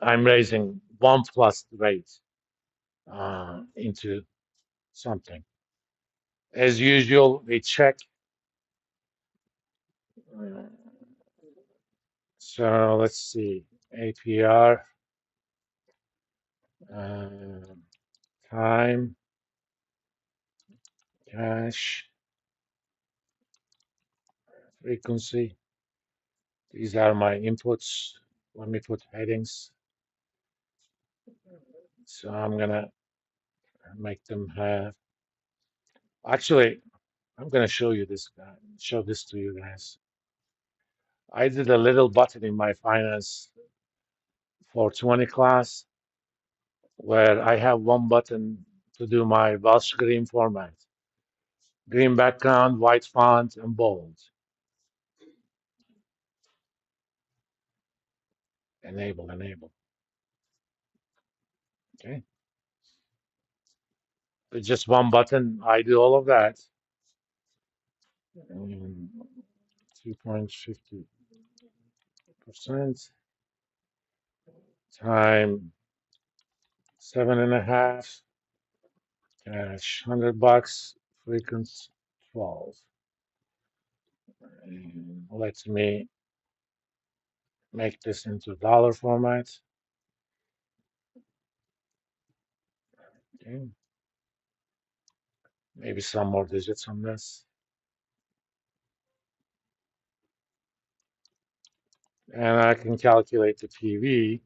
I'm raising 1 plus rate into something. As usual, we check. Uh, So let's see, APR, uh, time, cache, frequency. These are my inputs. Let me put headings. So I'm gonna make them have. Actually, I'm gonna show you this. Show this to you guys. I did a little button in my finance 420 class where I have one button to do my Welsh green format. Green background, white font, and bold. Enable, enable. Okay. With just one button, I do all of that. 2.50% time 7.5, cash $100, frequency 12. And let me make this into dollar format. Okay. Maybe some more digits on this. And I can calculate the PV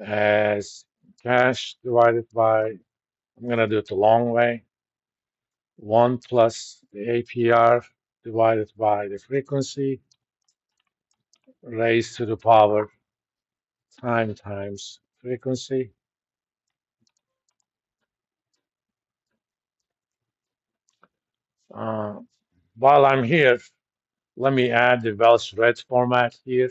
as cash divided by, I'm going to do it the long way, 1 plus the APR divided by the frequency raised to the power time times frequency. While I'm here, let me add the Welsh Red format here.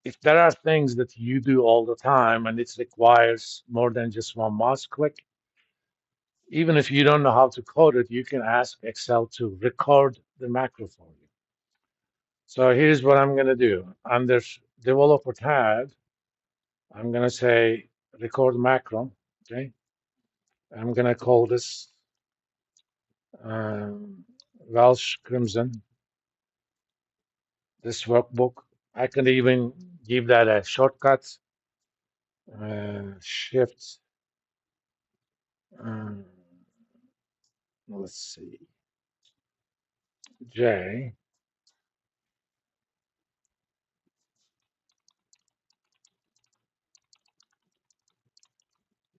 If there are things that you do all the time and it requires more than just one mouse click, even if you don't know how to code it, you can ask Excel to record the macro for you. So here's what I'm going to do. Under developer tab, I'm going to say record macro. Okay. I'm going to call this Welsh Crimson, this workbook. I can even give that a shortcut, Shift, let's see, J,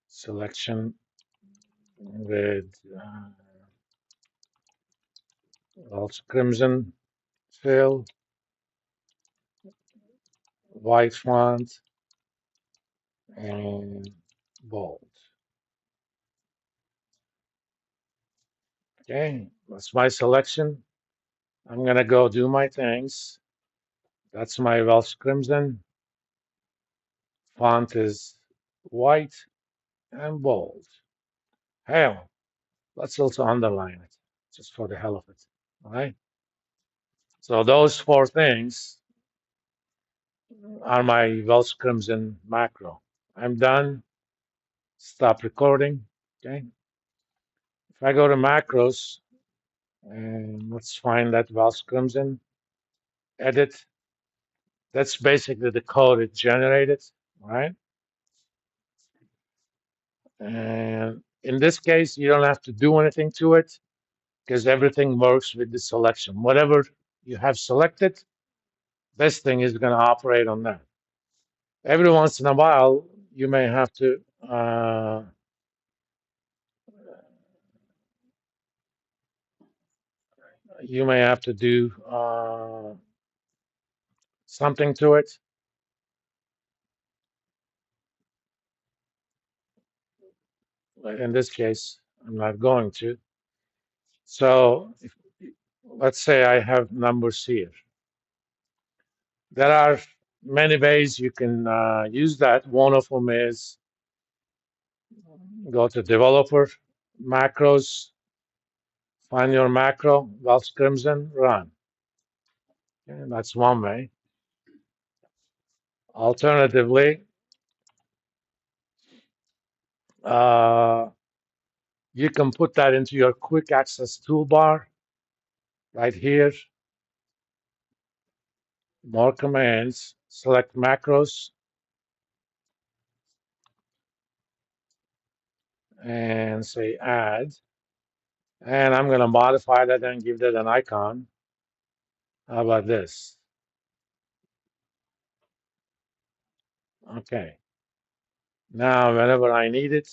selection with Welsh Crimson, fill, white font, and bold. Okay, that's my selection. I'm gonna go do my things. That's my Welsh Crimson. Font is white and bold. Hell, let's also underline it, just for the hell of it. All right. So those four things are my Welsh Crimson macro. I'm done. Stop recording. Okay. If I go to macros, and let's find that Welsh Crimson, edit. That's basically the code it generated, right? And in this case, you don't have to do anything to it because everything works with the selection. Whatever you have selected, this thing is going to operate on that. Every once in a while, you may have to do something to it. In this case, I'm not going to. So let's say I have numbers here. There are many ways you can use that. One of them is go to developer, macros, find your macro, Welsh Crimson, run. Okay, that's one way. Alternatively, uh, you can put that into your quick access toolbar right here. More commands, select macros, and say add. And I'm going to modify that and give that an icon. How about this? Okay. Now, whenever I need it,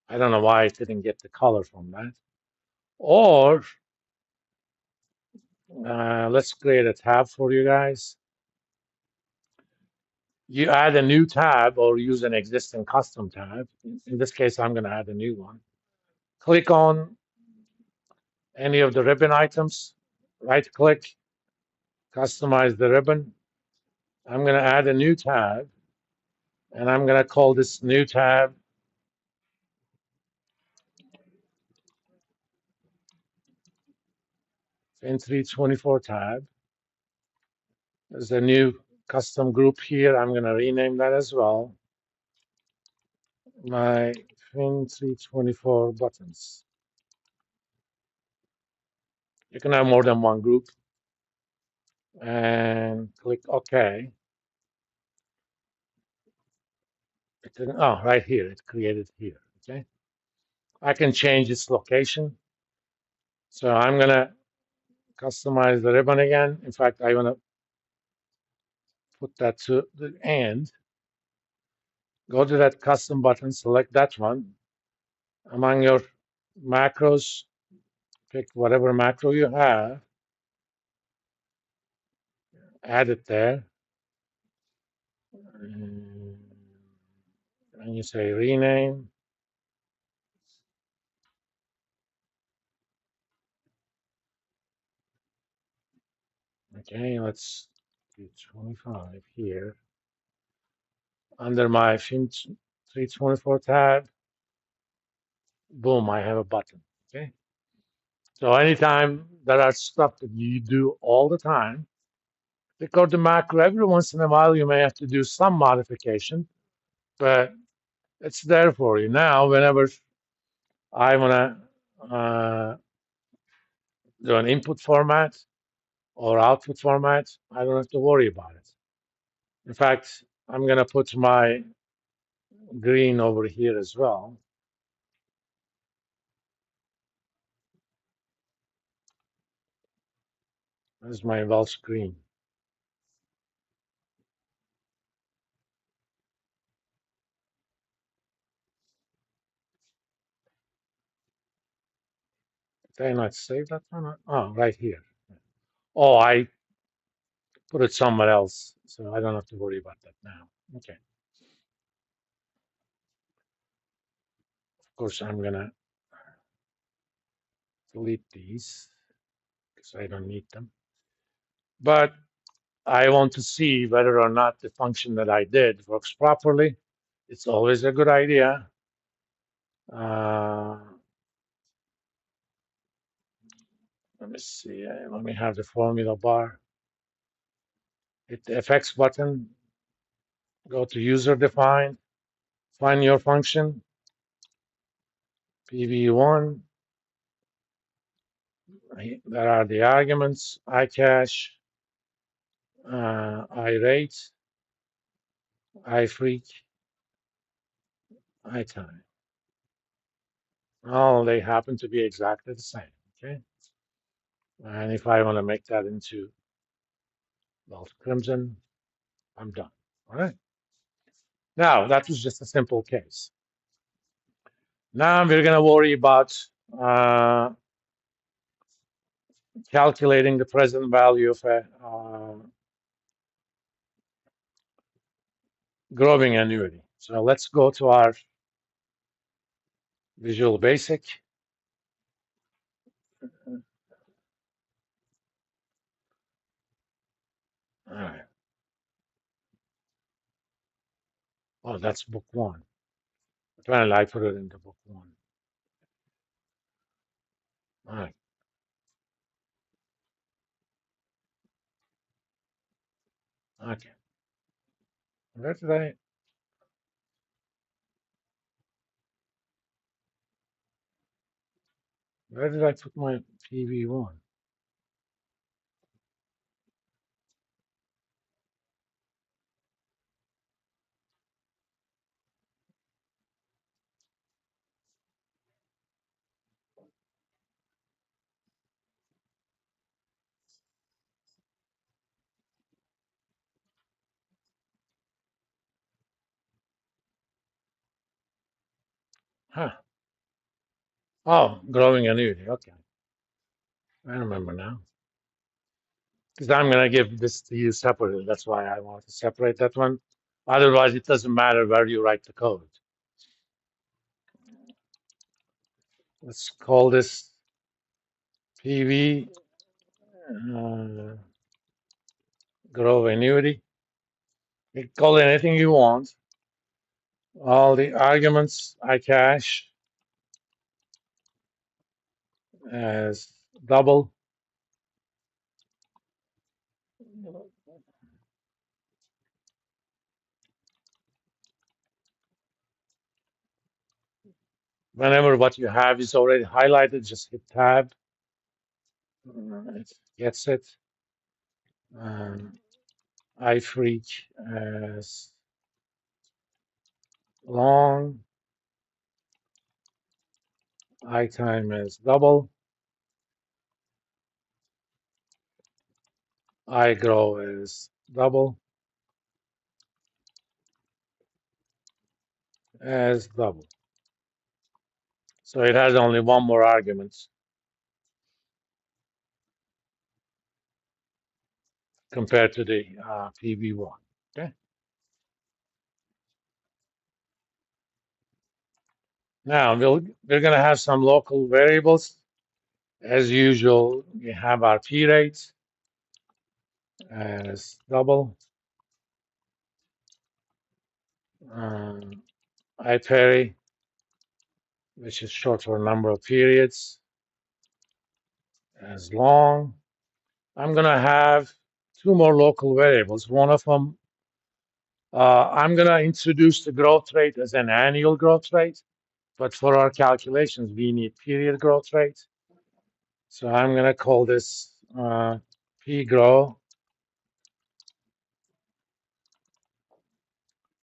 I don't know why I didn't get the color from that. Or let's create a tab for you guys. You add a new tab or use an existing custom tab. In this case, I'm going to add a new one. Click on any of the ribbon items, right click, customize the ribbon. I'm going to add a new tab, and I'm going to call this new tab Fin324 tab. There's a new custom group here. I'm going to rename that as well. My Fin324 buttons. You can have more than one group. And click OK. Oh, right here. It's created here. Okay. I can change its location. So I'm going to customize the ribbon again. In fact, I want to put that to the end. Go to that custom button, select that one. Among your macros, pick whatever macro you have, add it there. And you say rename. Okay, let's do 25 here. Under my Fin 324 tab, boom, I have a button. Okay. So anytime there are stuff that you do all the time, record the macro. Every once in a while, you may have to do some modification, but it's there for you. Now, whenever I want to do an input format or output format, I don't have to worry about it. In fact, I'm going to put my green over here as well. There's my Welsh green. Did I not save that one? Oh, right here. Oh, I put it somewhere else, so I don't have to worry about that now. Okay. Of course, I'm going to delete these because I don't need them. But I want to see whether or not the function that I did works properly. It's always a good idea. Let me see. Let me have the formula bar. Hit the FX button. Go to user defined. Find your function. PV1. There are the arguments. iCache, iRate, iFreak, iTime. All they happen to be exactly the same. Okay. And if I want to make that into Welsh Crimson, I'm done. All right. Now, that was just a simple case. Now we're going to worry about calculating the present value of a growing annuity. So let's go to our Visual Basic. All right. Oh, that's book one. Apparently, I put it into book one. All right. Okay. Where did I where did I put my PV1? Huh. Oh, growing annuity. Okay. I remember now. Because I'm gonna give this to you separately. That's why I want to separate that one. Otherwise, it doesn't matter where you write the code. Let's call this PV uh, grow annuity. You can call it anything you want. All the arguments I cache as double. Whenever what you have is already highlighted, just hit tab. It gets it. I freak as long. I time as double. I grow as double. As double. So it has only one more argument compared to the PV1. Okay. Now we're going to have some local variables. As usual, we have our P rate as double. Um, I parry, which is short for number of periods, as long. I'm going to have two more local variables. One of them, I'm going to introduce the growth rate as an annual growth rate. But for our calculations, we need period growth rate. So I'm going to call this P grow